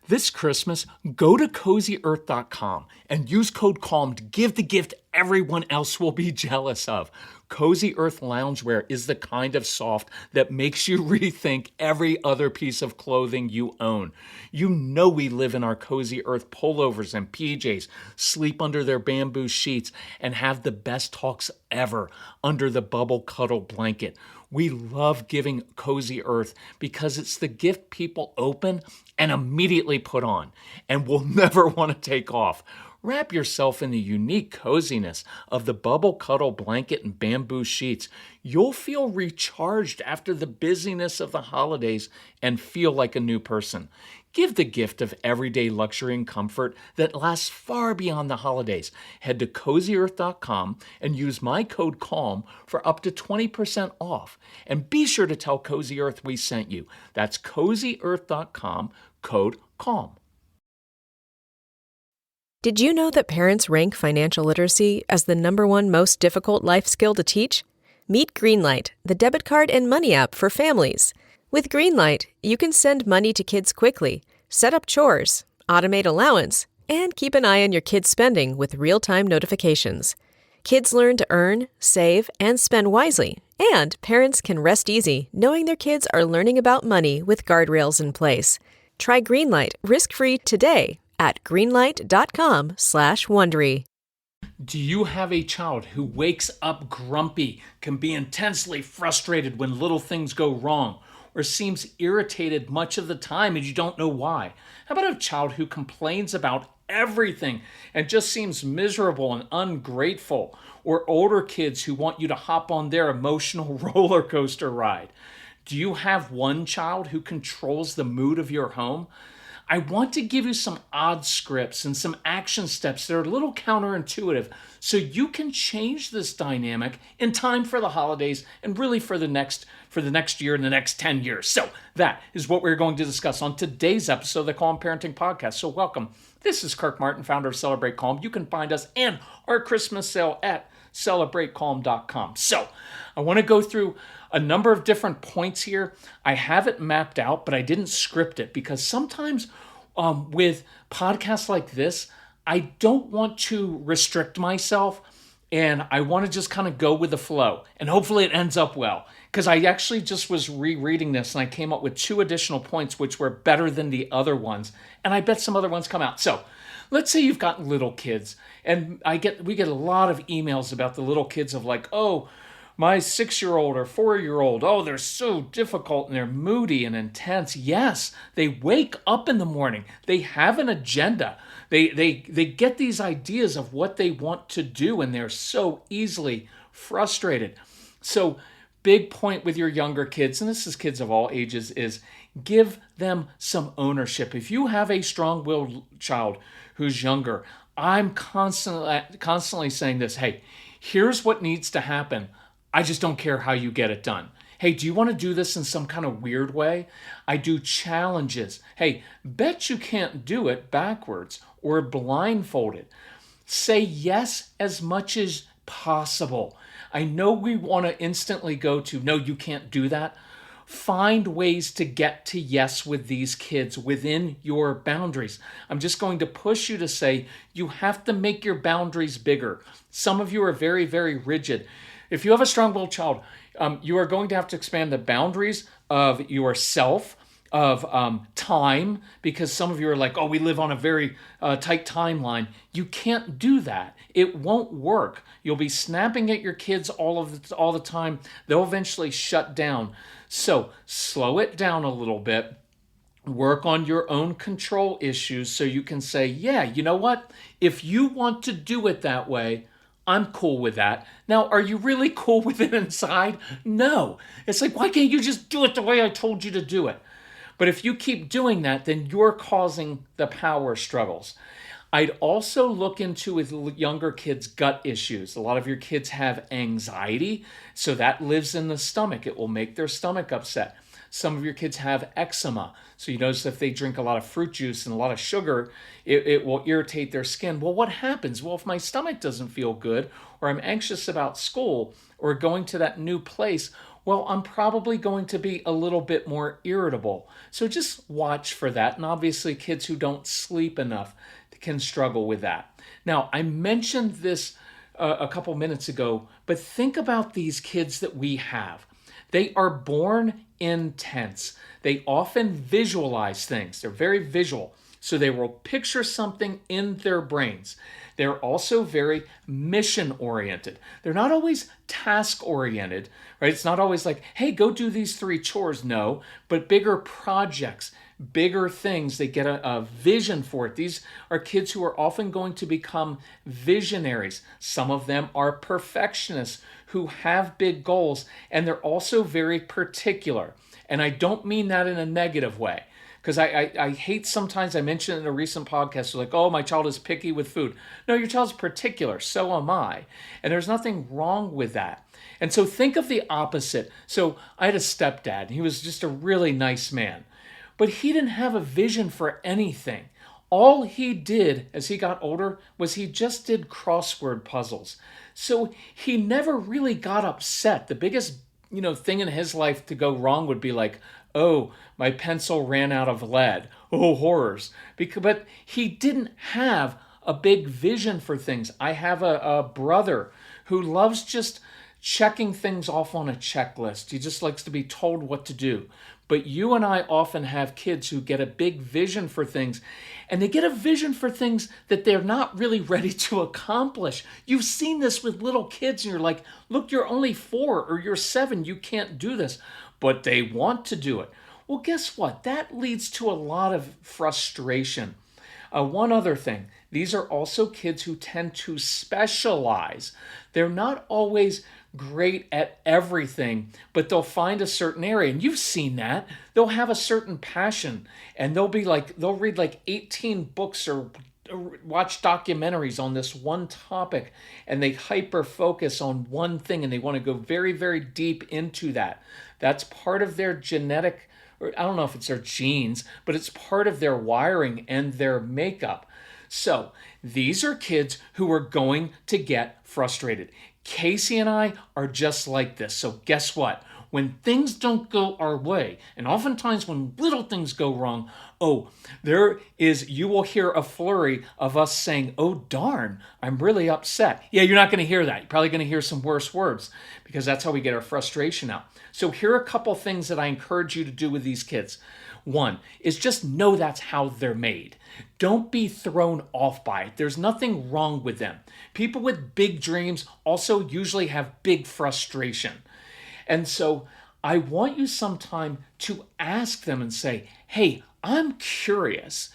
This Christmas, go to CozyEarth.com and use code CALM to give the gift everyone else will be jealous of. Cozy Earth loungewear is the kind of soft that makes you rethink every other piece of clothing you own. You know we live in our Cozy Earth pullovers and PJs, sleep under their bamboo sheets, and have the best talks ever under the bubble cuddle blanket. We love giving Cozy Earth because it's the gift people open and immediately put on and will never want to take off. Wrap yourself in the unique coziness of the bubble cuddle blanket and bamboo sheets. You'll feel recharged after the busyness of the holidays and feel like a new person. Give the gift of everyday luxury and comfort that lasts far beyond the holidays. Head to CozyEarth.com and use my code CALM for up to 20% off. And be sure to tell Cozy Earth we sent you. That's CozyEarth.com, code CALM. Did you know that parents rank financial literacy as the #1 most difficult life skill to teach? Meet GREENLIGHT, the debit card and money app for families. With GREENLIGHT, you can send money to kids quickly, set up chores, automate allowance, and keep an eye on your kids' spending with real-time notifications. Kids learn to earn, save, and spend wisely, and parents can rest easy knowing their kids are learning about money with guardrails in place. Try GREENLIGHT risk-free today at greenlight.com/Wondery. Do you have a child who wakes up grumpy, can be intensely frustrated when little things go wrong, or seems irritated much of the time and you don't know why? How about a child who complains about everything and just seems miserable and ungrateful? Or older kids who want you to hop on their emotional roller coaster ride? Do you have one child who controls the mood of your home? I want to give you some odd scripts and some action steps that are a little counterintuitive so you can change this dynamic in time for the holidays and really for the next year and the next 10 years. So that is what we're going to discuss on today's episode of the Calm Parenting Podcast. So welcome. This is Kirk Martin, founder of Celebrate Calm. You can find us and our Christmas sale at celebratecalm.com. So I want to go through a number of different points here. I have it mapped out, but I didn't script it because sometimes with podcasts like this, I don't want to restrict myself and I want to just kind of go with the flow and hopefully it ends up well. Because I actually just was rereading this and I came up with 2 additional points which were better than the other ones. And I bet some other ones come out. So let's say you've got little kids and we get a lot of emails about the little kids of like, oh, my 6-year-old or 4-year-old, oh, they're so difficult and they're moody and intense. Yes, they wake up in the morning. They have an agenda. They get these ideas of what they want to do and they're so easily frustrated. So big point with your younger kids, and this is kids of all ages, is give them some ownership. If you have a strong-willed child who's younger, I'm constantly saying this, hey, here's what needs to happen. I just don't care how you get it done. Hey, do you want to do this in some kind of weird way? I do challenges. Hey, bet you can't do it backwards or blindfolded. Say yes as much as possible. I know we want to instantly go to, no, you can't do that. Find ways to get to yes with these kids within your boundaries. I'm just going to push you to say you have to make your boundaries bigger. Some of you are very, very rigid. If you have a strong-willed child, you are going to have to expand the boundaries of yourself, of time, because some of you are like, oh, we live on a very tight timeline. You can't do that. It won't work. You'll be snapping at your kids all the time. They'll eventually shut down. So slow it down a little bit. Work on your own control issues so you can say, yeah, you know what? If you want to do it that way, I'm cool with that. Now, are you really cool with it inside? No. It's like, why can't you just do it the way I told you to do it? But if you keep doing that, then you're causing the power struggles. I'd also look into with younger kids gut issues. A lot of your kids have anxiety, so that lives in the stomach. It will make their stomach upset. Some of your kids have eczema. So you notice if they drink a lot of fruit juice and a lot of sugar, it will irritate their skin. Well, what happens? Well, if my stomach doesn't feel good or I'm anxious about school or going to that new place, well, I'm probably going to be a little bit more irritable. So just watch for that. And obviously, kids who don't sleep enough can struggle with that. Now, I mentioned this a couple minutes ago, but think about these kids that we have. They are born intense. They often visualize things. They're very visual. So they will picture something in their brains. They're also very mission oriented. They're not always task oriented, right? It's not always like, hey, go do these 3 chores. No, but bigger projects, bigger things. They get a vision for it. These are kids who are often going to become visionaries. Some of them are perfectionists who have big goals, and they're also very particular. And I don't mean that in a negative way. Because I hate sometimes, I mentioned in a recent podcast, like, oh, my child is picky with food. No, your child's particular. So am I. And there's nothing wrong with that. And so think of the opposite. So I had a stepdad, and he was just a really nice man. But he didn't have a vision for anything. All he did as he got older was he just did crossword puzzles. So he never really got upset. The biggest thing in his life to go wrong would be like, oh, my pencil ran out of lead. Oh, horrors. But he didn't have a big vision for things. I have a brother who loves just checking things off on a checklist. He just likes to be told what to do. But you and I often have kids who get a big vision for things, and they get a vision for things that they're not really ready to accomplish. You've seen this with little kids, and you're like, look, you're only 4 or you're 7. You can't do this. But they want to do it. Well, guess what? That leads to a lot of frustration. One other thing, these are also kids who tend to specialize. They're not always great at everything, but they'll find a certain area. And you've seen that. They'll have a certain passion, and they'll read like 18 books or watch documentaries on this one topic, and they hyper focus on one thing, and they want to go very, very deep into that. That's part of their genetic, or I don't know if it's their genes, but it's part of their wiring and their makeup. So these are kids who are going to get frustrated. Casey and I are just like this. So guess what? When things don't go our way, and oftentimes when little things go wrong, you will hear a flurry of us saying, oh, darn, I'm really upset. Yeah, you're not going to hear that. You're probably going to hear some worse words, because that's how we get our frustration out. So here are a couple things that I encourage you to do with these kids. One is just know that's how they're made. Don't be thrown off by it. There's nothing wrong with them. People with big dreams also usually have big frustration. And so I want you sometime to ask them and say, hey, I'm curious.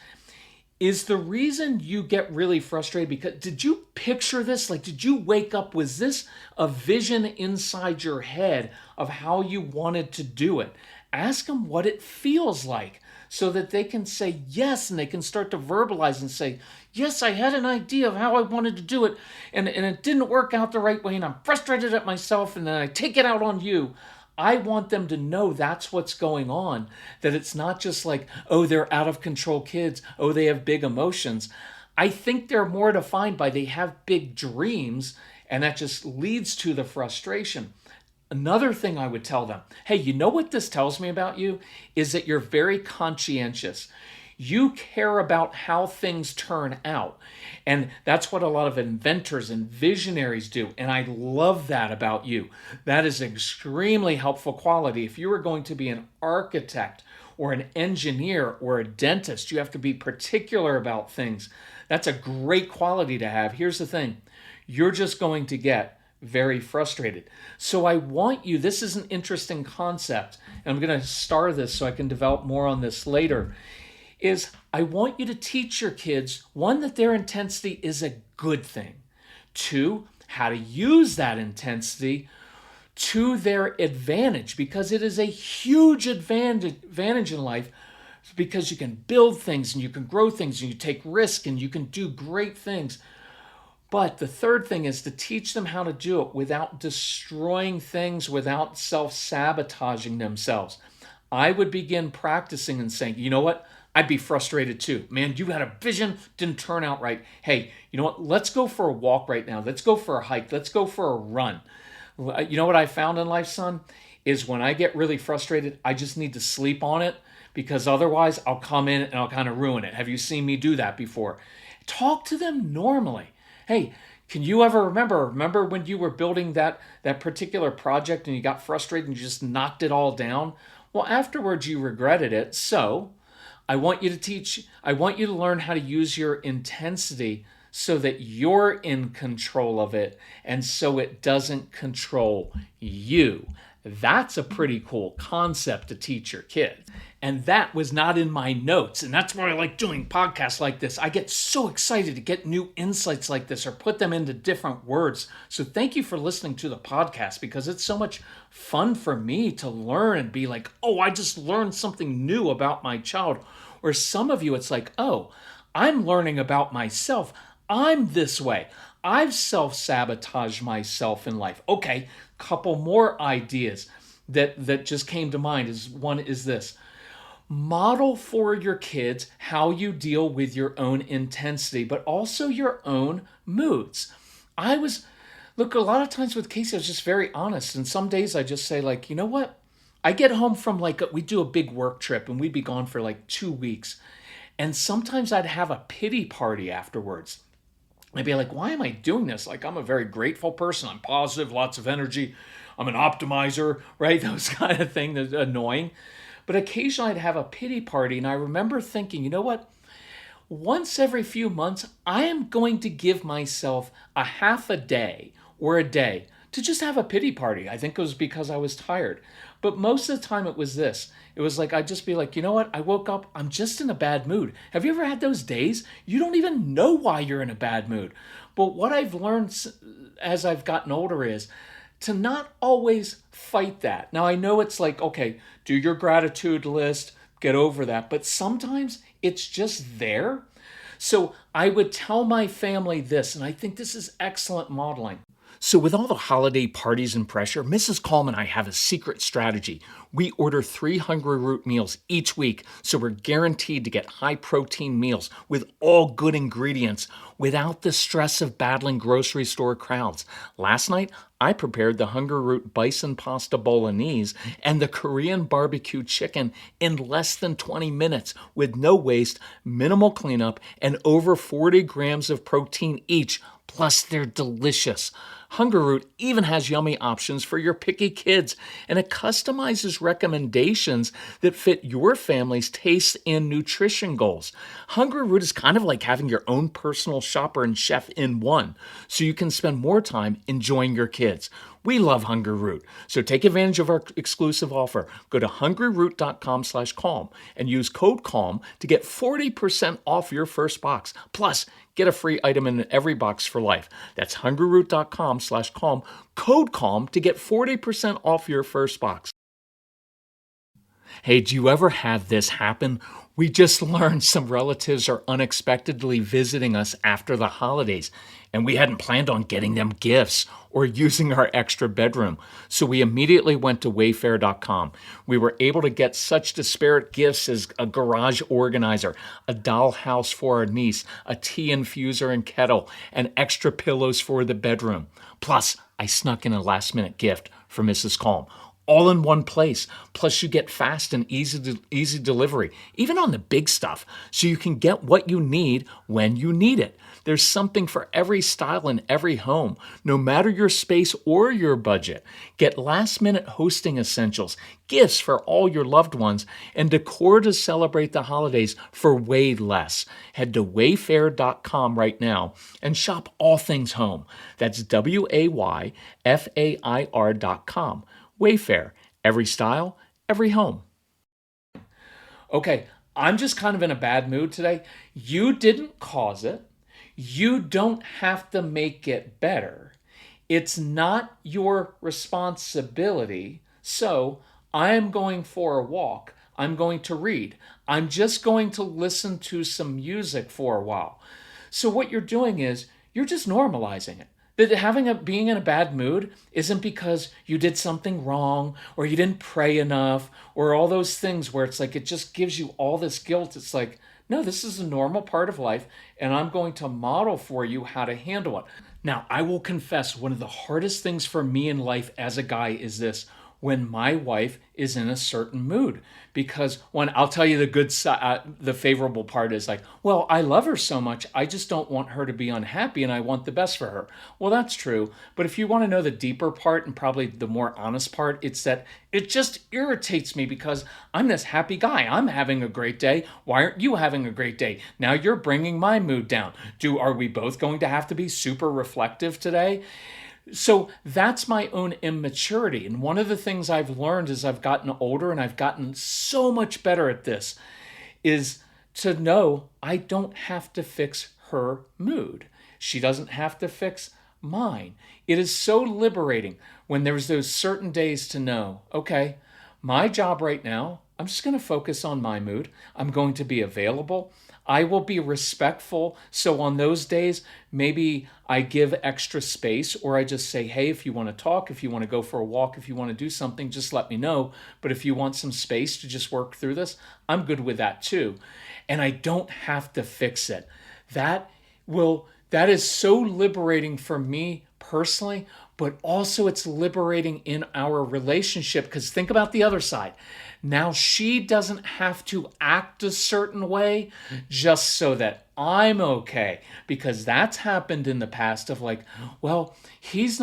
Is the reason you get really frustrated because did you picture this? Like, did you wake up? Was this a vision inside your head of how you wanted to do it? Ask them what it feels like so that they can say yes, and they can start to verbalize and say, yes, I had an idea of how I wanted to do it, and it didn't work out the right way, and I'm frustrated at myself, and then I take it out on you. I want them to know that's what's going on, that it's not just like, oh, they're out of control kids, oh, they have big emotions. I think they're more defined by they have big dreams, and that just leads to the frustration. Another thing I would tell them, hey, you know what this tells me about you? Is that you're very conscientious. You care about how things turn out. And that's what a lot of inventors and visionaries do. And I love that about you. That is an extremely helpful quality. If you are going to be an architect or an engineer or a dentist, you have to be particular about things. That's a great quality to have. Here's the thing. You're just going to get very frustrated. So I want you, this is an interesting concept, and I'm going to star this so I can develop more on this later, is I want you to teach your kids, one, that their intensity is a good thing. 2, how to use that intensity to their advantage, because it is a huge advantage in life, because you can build things and you can grow things and you take risk and you can do great things. But the third thing is to teach them how to do it without destroying things, without self-sabotaging themselves. I would begin practicing and saying, you know what? I'd be frustrated too. Man, you had a vision, didn't turn out right. Hey, you know what? Let's go for a walk right now. Let's go for a hike. Let's go for a run. You know what I found in life, son? is when I get really frustrated, I just need to sleep on it because otherwise I'll come in and I'll kind of ruin it. Have you seen me do that before? Talk to them normally. Hey, can you ever remember when you were building that particular project and you got frustrated and you just knocked it all down? Well, afterwards you regretted it. So, I want you to learn how to use your intensity so that you're in control of it and so it doesn't control you. That's a pretty cool concept to teach your kids. And that was not in my notes. And that's why I like doing podcasts like this. I get so excited to get new insights like this or put them into different words. So thank you for listening to the podcast because it's so much fun for me to learn and be like, oh, I just learned something new about my child. Or some of you, it's like, oh, I'm learning about myself. I'm this way. I've self-sabotaged myself in life. Okay, couple more ideas that just came to mind is one is this. Model for your kids how you deal with your own intensity, but also your own moods. Look, a lot of times with Casey, I was just very honest. And some days I just say, like, you know what? I get home from we do a big work trip and we'd be gone for like 2 weeks. And sometimes I'd have a pity party afterwards. I'd be like, why am I doing this? Like, I'm a very grateful person. I'm positive, lots of energy. I'm an optimizer, right? Those kind of things that's annoying. But occasionally I'd have a pity party. And I remember thinking, you know what? Once every few months, I am going to give myself a half a day or a day to just have a pity party. I think it was because I was tired. But most of the time it was this. It was like, I'd just be like, you know what? I woke up, I'm just in a bad mood. Have you ever had those days? You don't even know why you're in a bad mood. But what I've learned as I've gotten older is to not always fight that. Now, I know it's like, okay, do your gratitude list, get over that. But sometimes it's just there. So I would tell my family this, and I think this is excellent modeling. So with all the holiday parties and pressure, Mrs. Calm and I have a secret strategy. We order 3 Hungry Root meals each week, so we're guaranteed to get high-protein meals with all good ingredients without the stress of battling grocery store crowds. Last night, I prepared the Hungry Root bison pasta bolognese and the Korean barbecue chicken in less than 20 minutes with no waste, minimal cleanup, and over 40 grams of protein each. Plus, they're delicious. Hungry Root even has yummy options for your picky kids, and it customizes recommendations that fit your family's tastes and nutrition goals. Hungry Root is kind of like having your own personal shopper and chef in one, so you can spend more time enjoying your kids. We love Hungry Root, so take advantage of our exclusive offer. Go to hungryroot.com/calm and use code CALM to get 40% off your first box. Plus, get a free item in every box for life. That's hungryroot.com/calm, code CALM to get 40% off your first box. Hey, do you ever have this happen? We just learned some relatives are unexpectedly visiting us after the holidays, and we hadn't planned on getting them gifts or using our extra bedroom. So we immediately went to Wayfair.com. We were able to get such disparate gifts as a garage organizer, a dollhouse for our niece, a tea infuser and kettle, and extra pillows for the bedroom. Plus, I snuck in a last-minute gift for Mrs. Calm. All in one place. Plus, you get fast and easy delivery, even on the big stuff, so you can get what you need when you need it. There's something for every style in every home, no matter your space or your budget. Get last-minute hosting essentials, gifts for all your loved ones, and decor to celebrate the holidays for way less. Head to wayfair.com right now and shop all things home. That's WAYFAIR.com. Wayfair, every style, every home. Okay, I'm just kind of in a bad mood today. You didn't cause it. You don't have to make it better. It's not your responsibility. So I'm going for a walk. I'm going to read. I'm just going to listen to some music for a while. So what you're doing is you're just normalizing it. That being in a bad mood isn't because you did something wrong or you didn't pray enough or all those things where it's like it just gives you all this guilt. It's like, no, this is a normal part of life and I'm going to model for you how to handle it. Now, I will confess one of the hardest things for me in life as a guy is this. when my wife is in a certain mood. Because when I'll tell you the good side, the favorable part is like, well, I love her so much, I just don't want her to be unhappy and I want the best for her. Well, that's true. But if you want to know the deeper part and probably the more honest part, it's that it just irritates me because I'm this happy guy. I'm having a great day. Why aren't you having a great day? Now you're bringing my mood down. Are we both going to have to be super reflective today? So that's my own immaturity. And one of the things I've learned as I've gotten older, and I've gotten so much better at this, is to know I don't have to fix her mood. She doesn't have to fix mine. It is so liberating when there's those certain days to know, okay, my job right now, I'm just going to focus on my mood. I'm going to be available. I will be respectful. So on those days, maybe I give extra space, or I just say, hey, if you want to talk, if you want to go for a walk, if you want to do something, just let me know. But if you want some space to just work through this, I'm good with that too. And I don't have to fix it. That is so liberating for me personally, but also it's liberating in our relationship, because think about the other side. Now she doesn't have to act a certain way just so that I'm okay, because that's happened in the past of like, well, he's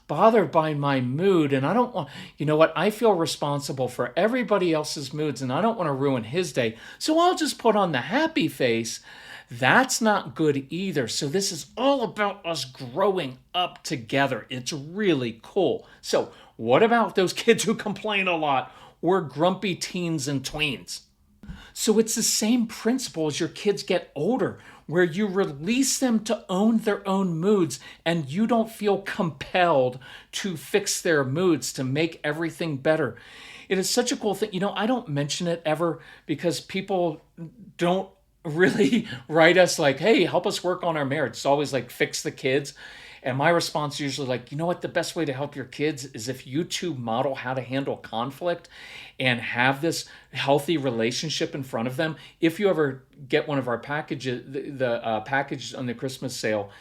bothered by my mood and I don't want, you know what, I feel responsible for everybody else's moods and I don't want to ruin his day. So I'll just put on the happy face. That's not good either. So this is all about us growing up together. It's really cool. So what about those kids who complain a lot or grumpy teens and tweens? So it's the same principle as your kids get older, where you release them to own their own moods and you don't feel compelled to fix their moods to make everything better. It is such a cool thing. You know, I don't mention it ever because people don't really write us like, hey, help us work on our marriage. It's always like, fix the kids. And my response is usually like, you know what, the best way to help your kids is if you two model how to handle conflict and have this healthy relationship in front of them. If you ever get one of our packages, the package on the Christmas sale,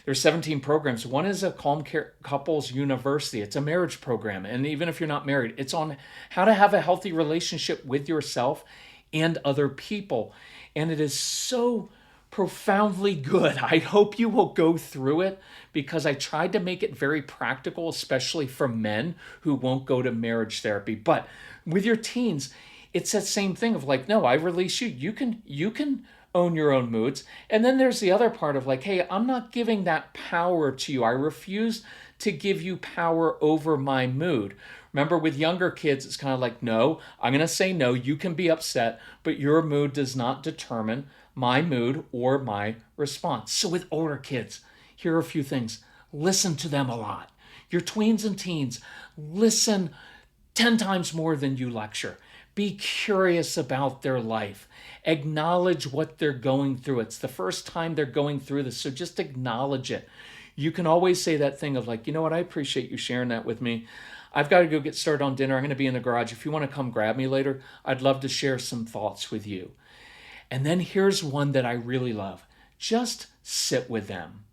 there's 17 programs. One is a Calm Couples University. It's a marriage program. And even if you're not married, it's on how to have a healthy relationship with yourself and other people. And it is so profoundly good. I hope you will go through it because I tried to make it very practical, especially for men who won't go to marriage therapy. But with your teens, it's that same thing of like, no, I release you. You can own your own moods. And then there's the other part of like, hey, I'm not giving that power to you. I refuse to give you power over my mood. Remember, with younger kids, it's kind of like, no, I'm going to say no. You can be upset, but your mood does not determine my mood or my response. So with older kids, here are a few things. Listen to them a lot. Your tweens and teens, listen 10 times more than you lecture. Be curious about their life. Acknowledge what they're going through. It's the first time they're going through this, so just acknowledge it. You can always say that thing of like, you know what, I appreciate you sharing that with me. I've got to go get started on dinner. I'm going to be in the garage. If you want to come grab me later, I'd love to share some thoughts with you. And then here's one that I really love. Just sit with them.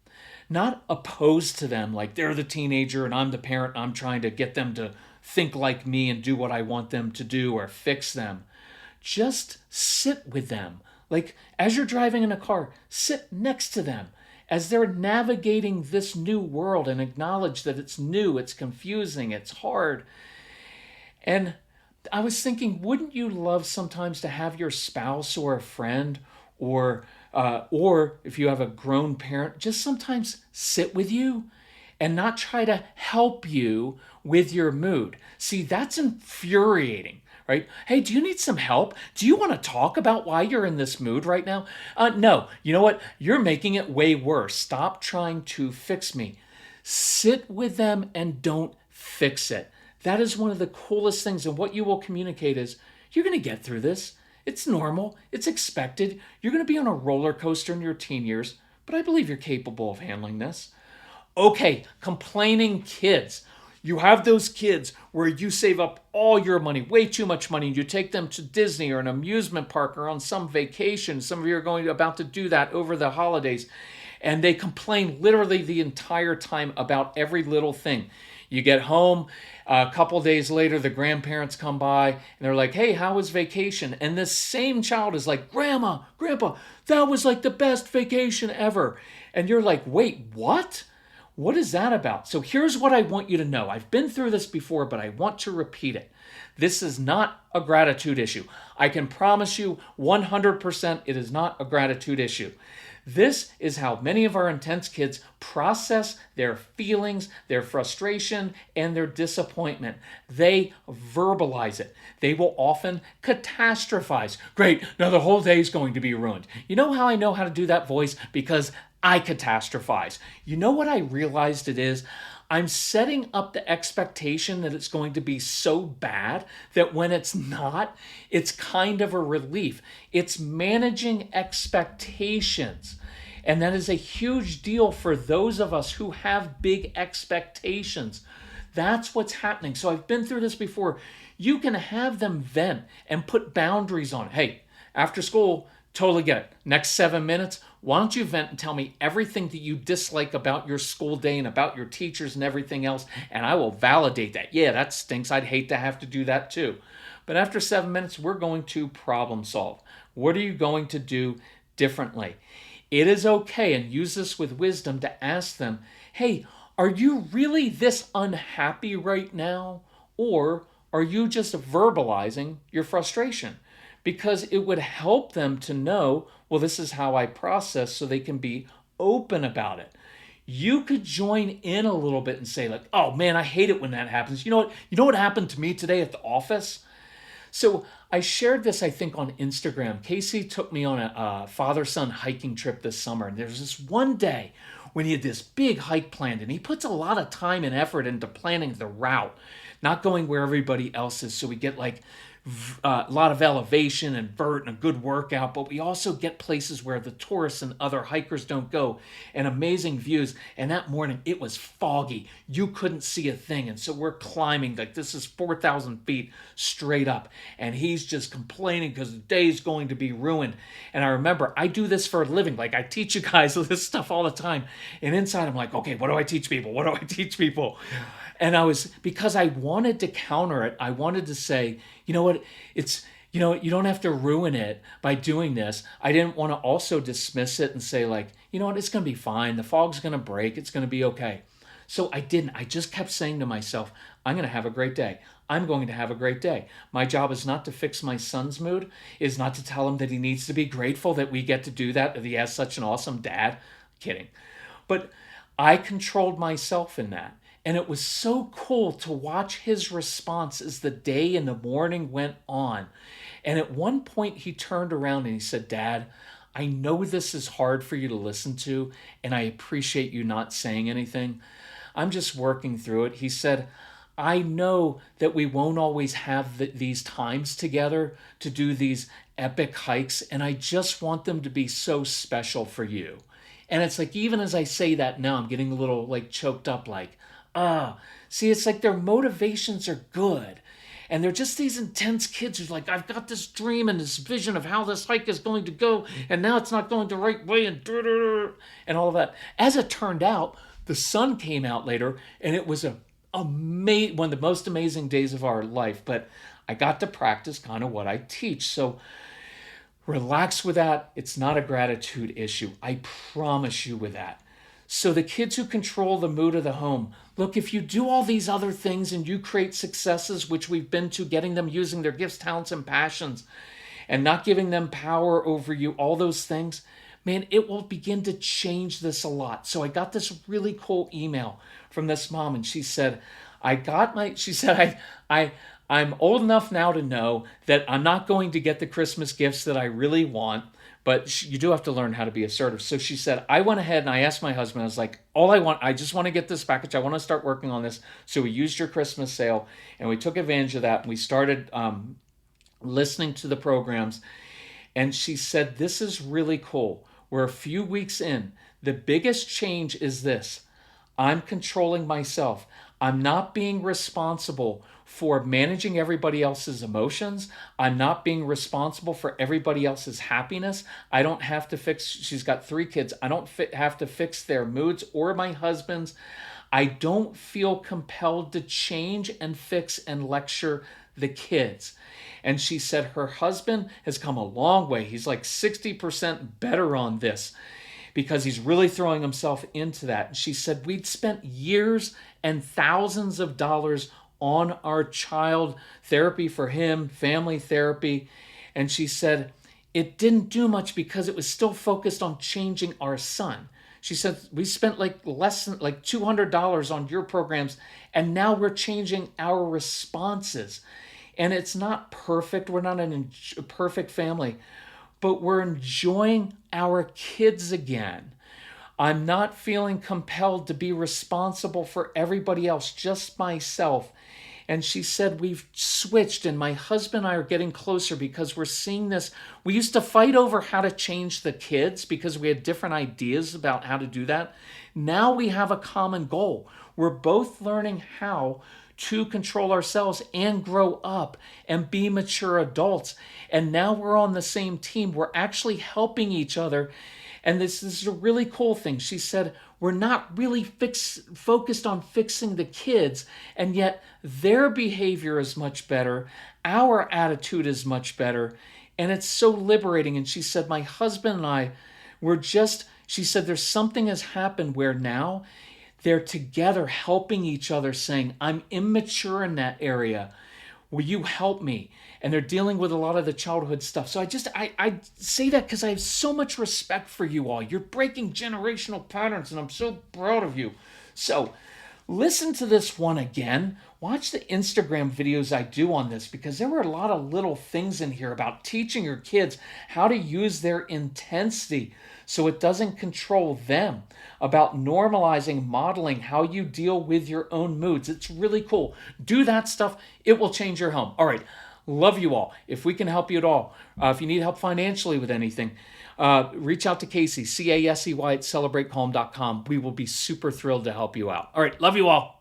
Not opposed to them like they're the teenager and I'm the parent and I'm trying to get them to think like me and do what I want them to do or fix them. Just sit with them. Like as you're driving in a car, sit next to them as they're navigating this new world and acknowledge that it's new, it's confusing, it's hard. And I was thinking, wouldn't you love sometimes to have your spouse or a friend or if you have a grown parent, just sometimes sit with you and not try to help you with your mood. See, that's infuriating, right? Hey, do you need some help? Do you want to talk about why you're in this mood right now? No, you know what? You're making it way worse. Stop trying to fix me. Sit with them and don't fix it. That is one of the coolest things. And what you will communicate is, you're going to get through this. It's normal. It's expected. You're going to be on a roller coaster in your teen years, but I believe you're capable of handling this. Okay, complaining kids. You have those kids where you save up all your money, way too much money. You take them to Disney or an amusement park or on some vacation. Some of you are about to do that over the holidays. And they complain literally the entire time about every little thing. You get home, a couple days later, the grandparents come by and they're like, hey, how was vacation? And this same child is like, Grandma, Grandpa, that was like the best vacation ever. And you're like, wait, what? What is that about? So here's what I want you to know. I've been through this before, but I want to repeat it. This is not a gratitude issue. I can promise you 100% it is not a gratitude issue. This is how many of our intense kids process their feelings, their frustration, and their disappointment. They verbalize it. They will often catastrophize. Great, now the whole day is going to be ruined. You know how I know how to do that voice? Because I catastrophize. You know what I realized it is? I'm setting up the expectation that it's going to be so bad that when it's not, it's kind of a relief. It's managing expectations. And that is a huge deal for those of us who have big expectations. That's what's happening. So I've been through this before. You can have them vent and put boundaries on it. Hey, after school, totally get it. Next 7 minutes, why don't you vent and tell me everything that you dislike about your school day and about your teachers and everything else, and I will validate that. Yeah, that stinks. I'd hate to have to do that too. But after 7 minutes, we're going to problem solve. What are you going to do differently? It is okay, and use this with wisdom, to ask them, hey, are you really this unhappy right now? Or are you just verbalizing your frustration? Because it would help them to know, well, this is how I process, so they can be open about it. You could join in a little bit and say, like, oh man, I hate it when that happens. You know what? You know what happened to me today at the office? So I shared this, I think, on Instagram. Casey took me on a father-son hiking trip this summer. And there's this one day when he had this big hike planned, and he puts a lot of time and effort into planning the route, not going where everybody else is. So we get like a lot of elevation and vert and a good workout, but we also get places where the tourists and other hikers don't go, and amazing views. And that morning it was foggy. You couldn't see a thing. And so we're climbing, like this is 4,000 feet straight up. And he's just complaining because the day's going to be ruined. And I remember I do this for a living. Like I teach you guys this stuff all the time. And inside I'm like, okay, what do I teach people? What do I teach people? And because I wanted to counter it, I wanted to say, you know what, you don't have to ruin it by doing this. I didn't want to also dismiss it and say like, you know what, it's going to be fine. The fog's going to break. It's going to be okay. So I didn't. I just kept saying to myself, I'm going to have a great day. I'm going to have a great day. My job is not to fix my son's mood, is not to tell him that he needs to be grateful that we get to do that he has such an awesome dad. Kidding. But I controlled myself in that. And it was so cool to watch his response as the day and the morning went on. And at one point he turned around and he said, Dad, I know this is hard for you to listen to, and I appreciate you not saying anything. I'm just working through it. He said, I know that we won't always have these times together to do these epic hikes, and I just want them to be so special for you. And it's like, even as I say that now, I'm getting a little like choked up, like, see, it's like their motivations are good. And they're just these intense kids who's like, I've got this dream and this vision of how this hike is going to go, and now it's not going the right way, and all of that. As it turned out, the sun came out later, and it was one of the most amazing days of our life. But I got to practice kind of what I teach. So relax with that. It's not a gratitude issue. I promise you with that. So the kids who control the mood of the home, look, if you do all these other things and you create successes, which we've been to, getting them using their gifts, talents, and passions, and not giving them power over you, all those things, man, it will begin to change this a lot. So I got this really cool email from this mom, and she said, I'm old enough now to know that I'm not going to get the Christmas gifts that I really want, but you do have to learn how to be assertive. So she said, I went ahead and I asked my husband, I was like, I just want to get this package. I want to start working on this. So we used your Christmas sale and we took advantage of that. And we started listening to the programs. And she said, this is really cool. We're a few weeks in. The biggest change is this. I'm controlling myself. I'm not being responsible for managing everybody else's emotions. I'm not being responsible for everybody else's happiness. I don't have to fix, she's got 3 kids. I don't have to fix their moods or my husband's. I don't feel compelled to change and fix and lecture the kids. And she said her husband has come a long way. He's like 60% better on this because he's really throwing himself into that. And she said we'd spent years and thousands of dollars on our child therapy for him, family therapy. And she said it didn't do much because it was still focused on changing our son. She said we spent like less than like $200 on your programs, and now we're changing our responses. And it's not perfect. We're not a perfect family, but we're enjoying our kids again. I'm not feeling compelled to be responsible for everybody else, just myself. And she said, we've switched, and my husband and I are getting closer because we're seeing this. We used to fight over how to change the kids because we had different ideas about how to do that. Now we have a common goal. We're both learning how to control ourselves and grow up and be mature adults. And now we're on the same team. We're actually helping each other. And this is a really cool thing. She said, we're not really focused on fixing the kids, and yet their behavior is much better. Our attitude is much better. And it's so liberating. And she said, my husband and I she said, there's something has happened where now they're together helping each other, saying, I'm immature in that area. Will you help me? And they're dealing with a lot of the childhood stuff. So I say that because I have so much respect for you all. You're breaking generational patterns, and I'm so proud of you. So listen to this one again. Watch the Instagram videos I do on this, because there were a lot of little things in here about teaching your kids how to use their intensity so it doesn't control them, about normalizing, modeling how you deal with your own moods. It's really cool. Do that stuff. It will change your home. All right. Love you all. If we can help you at all, if you need help financially with anything, reach out to Casey, Casey at celebratecalm.com. We will be super thrilled to help you out. All right. Love you all.